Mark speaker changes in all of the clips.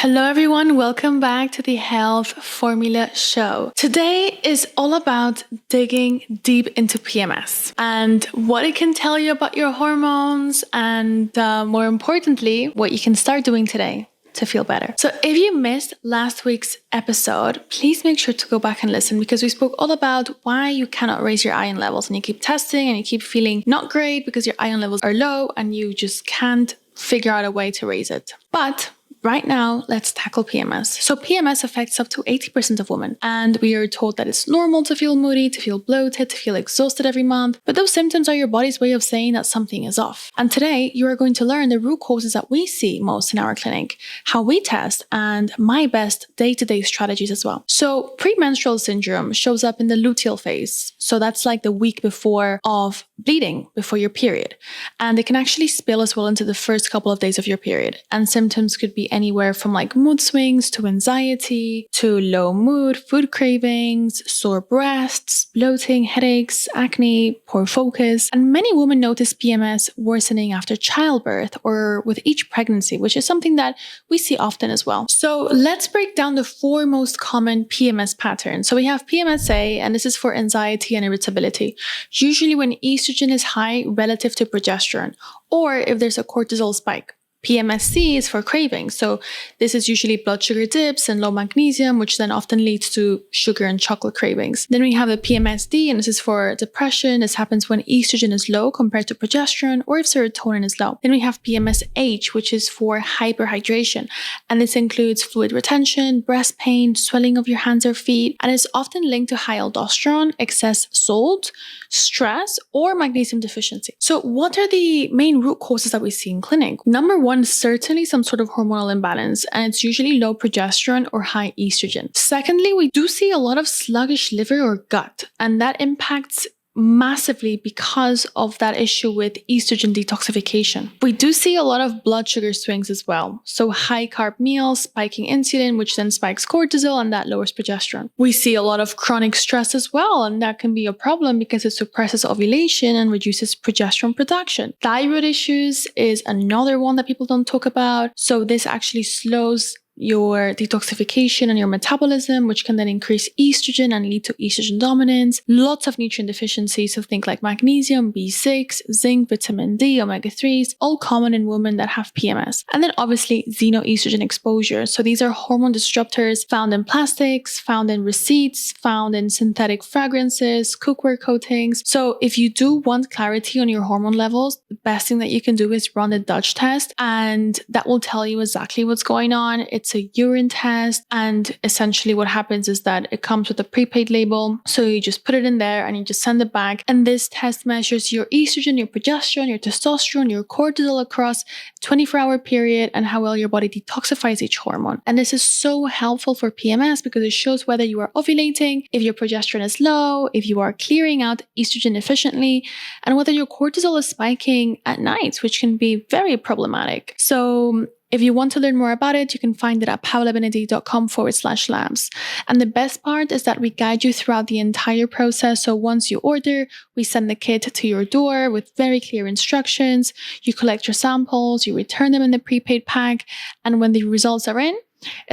Speaker 1: Hello everyone, welcome back to the Health Formula Show. Today is all about digging deep into PMS and what it can tell you about your hormones and more importantly, what you can start doing today to feel better. So if you missed last week's episode, please make sure to go back and listen because we spoke all about why you cannot raise your iron levels and you keep testing and you keep feeling not great because your iron levels are low and you just can't figure out a way to raise it. But right now, let's tackle PMS. So PMS affects up to 80% of women, and we are told that it's normal to feel moody, to feel bloated, to feel exhausted every month, but those symptoms are your body's way of saying that something is off. And today, you are going to learn the root causes that we see most in our clinic, how we test, and my best day-to-day strategies as well. So premenstrual syndrome shows up in the luteal phase. So that's like the week before of bleeding, before your period. And it can actually spill as well into the first couple of days of your period. And symptoms could be anywhere from like mood swings to anxiety to low mood, food cravings, sore breasts, bloating, headaches, acne, poor focus. And many women notice PMS worsening after childbirth or with each pregnancy, which is something that we see often as well. So let's break down the 4 most common PMS patterns. So we have PMSA, and this is for anxiety and irritability. Usually when estrogen is high relative to progesterone, or if there's a cortisol spike. PMSC is for cravings. So this is usually blood sugar dips and low magnesium, which then often leads to sugar and chocolate cravings. Then we have the PMSD, and this is for depression. This happens when estrogen is low compared to progesterone or if serotonin is low. Then we have PMSH, which is for hyperhydration. And this includes fluid retention, breast pain, swelling of your hands or feet, and is often linked to high aldosterone, excess salt, stress, or magnesium deficiency. So what are the main root causes that we see in clinic? Number 1, certainly some sort of hormonal imbalance, and it's usually low progesterone or high estrogen. Secondly, we do see a lot of sluggish liver or gut, and that impacts massively because of that issue with estrogen detoxification. We do see a lot of blood sugar swings as well. So high carb meals spiking insulin, which then spikes cortisol, and that lowers progesterone. We see a lot of chronic stress as well, and that can be a problem because it suppresses ovulation and reduces progesterone production. Thyroid issues is another one that people don't talk about. So this actually slows your detoxification and your metabolism, which can then increase estrogen and lead to estrogen dominance. Lots of nutrient deficiencies, so think like magnesium, B6, zinc, vitamin D, omega-3s, all common in women that have PMS. And then obviously xenoestrogen exposure. So these are hormone disruptors found in plastics, found in receipts, found in synthetic fragrances, cookware coatings. So if you do want clarity on your hormone levels, the best thing that you can do is run the Dutch test, and that will tell you exactly what's going on. It's a urine test, and essentially what happens is that it comes with a prepaid label. So you just put it in there and you just send it back. And this test measures your estrogen, your progesterone, your testosterone, your cortisol across a 24-hour period and how well your body detoxifies each hormone. And this is so helpful for PMS because it shows whether you are ovulating, if your progesterone is low, if you are clearing out estrogen efficiently, and whether your cortisol is spiking at night, which can be very problematic. So if you want to learn more about it, you can find it at paolabenedict.com/labs. And the best part is that we guide you throughout the entire process. So once you order, we send the kit to your door with very clear instructions. You collect your samples, you return them in the prepaid pack, and when the results are in,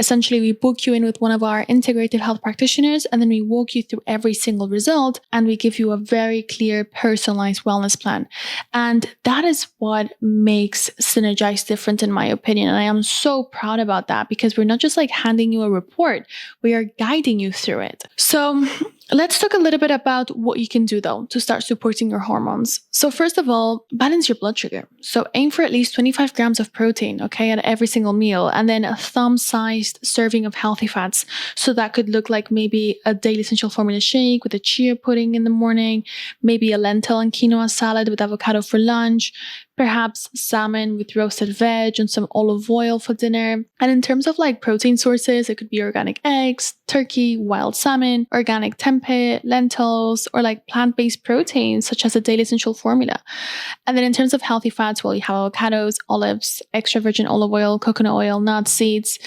Speaker 1: essentially, we book you in with one of our integrative health practitioners, and then we walk you through every single result, and we give you a very clear, personalized wellness plan. And that is what makes Synergize different, in my opinion. And I am so proud about that because we're not just like handing you a report, we are guiding you through it. So let's talk a little bit about what you can do though to start supporting your hormones. So first of all, balance your blood sugar. So aim for at least 25 grams of protein, okay, at every single meal, and then a thumb-sized serving of healthy fats. So that could look like maybe a daily essential formula shake with a chia pudding in the morning, maybe a lentil and quinoa salad with avocado for lunch, perhaps salmon with roasted veg and some olive oil for dinner. And in terms of like protein sources, it could be organic eggs, turkey, wild salmon, organic tempeh tempeh, lentils, or like plant-based proteins such as the daily essential formula. And then in terms of healthy fats, well, you have avocados, olives, extra virgin olive oil, coconut oil, nuts, seeds.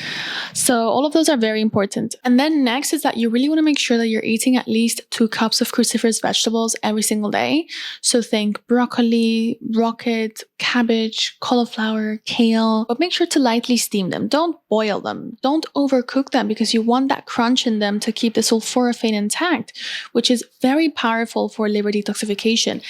Speaker 1: So all of those are very important. And then next is that you really want to make sure that you're eating at least 2 cups of cruciferous vegetables every single day. So think broccoli, rocket, cabbage, cauliflower, kale, but make sure to lightly steam them. Don't boil them. Don't overcook them because you want that crunch in them to keep the sulforaphane intact, which is very powerful for liver detoxification.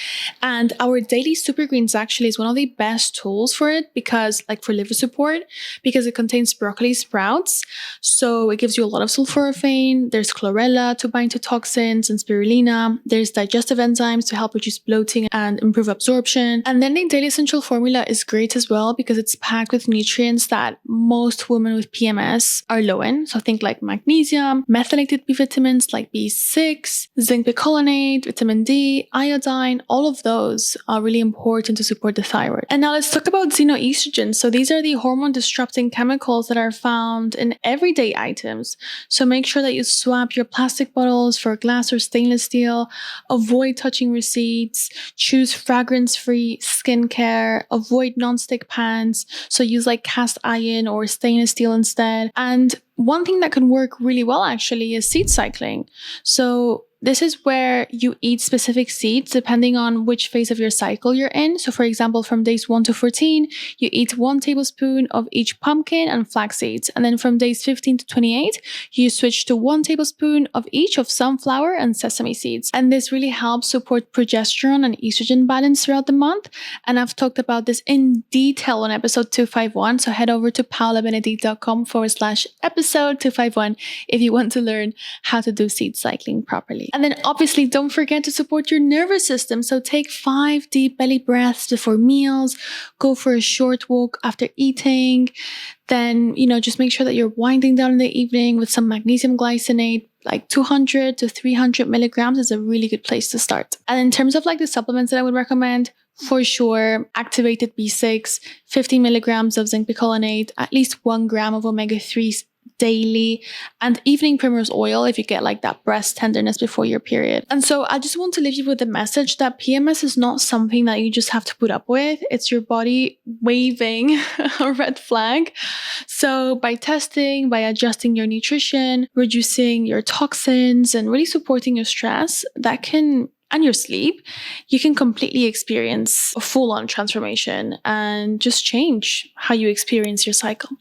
Speaker 1: And our daily super greens actually is one of the best tools for it because like for liver support, because it contains broccoli sprouts. So it gives you a lot of sulforaphane. There's chlorella to bind to toxins and spirulina. There's digestive enzymes to help reduce bloating and improve absorption. And then the daily essential formula is great as well because it's packed with nutrients that most women with PMS are low in. So think like magnesium, methylated B vitamins like B6, zinc picolinate, vitamin D, iodine. All of those are really important to support the thyroid. And now let's talk about xenoestrogens. So these are the hormone disrupting chemicals that are found in everyday items. So make sure that you swap your plastic bottles for glass or stainless steel. Avoid touching receipts. Choose fragrance-free skincare. Avoid non-stick pans. So use like cast iron or stainless steel instead. And one thing that can work really well actually is seed cycling. So this is where you eat specific seeds depending on which phase of your cycle you're in. So for example, from days 1 to 14, you eat 1 tablespoon of each pumpkin and flax seeds. And then from days 15 to 28, you switch to 1 tablespoon of each of sunflower and sesame seeds. And this really helps support progesterone and estrogen balance throughout the month. And I've talked about this in detail on episode 251. So head over to paulabenedict.com/episode 251 if you want to learn how to do seed cycling properly. And then obviously don't forget to support your nervous system. So take 5 deep belly breaths before meals, go for a short walk after eating. Then, just make sure that you're winding down in the evening with some magnesium glycinate, like 200 to 300 milligrams is a really good place to start. And in terms of like the supplements that I would recommend, for sure, activated B6, 50 milligrams of zinc picolinate, at least 1 gram of omega-3s daily, and evening primrose oil if you get like that breast tenderness before your period. And so I just want to leave you with the message that PMS is not something that you just have to put up with. It's your body waving a red flag. So by testing, by adjusting your nutrition, reducing your toxins, and really supporting your stress, and your sleep, you can completely experience a full-on transformation and just change how you experience your cycle.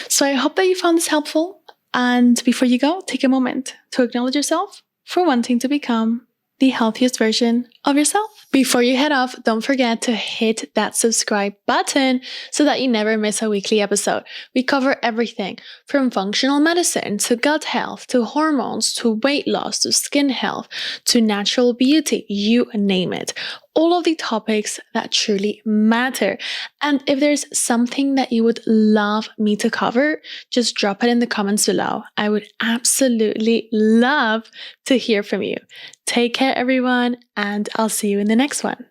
Speaker 1: So I hope that you found this helpful. And before you go, take a moment to acknowledge yourself for wanting to become the healthiest version of yourself. Before you head off, don't forget to hit that subscribe button so that you never miss a weekly episode. We cover everything from functional medicine to gut health, to hormones, to weight loss, to skin health, to natural beauty, you name it. All of the topics that truly matter. And if there's something that you would love me to cover, just drop it in the comments below. I would absolutely love to hear from you. Take care, everyone, and I'll see you in the next one.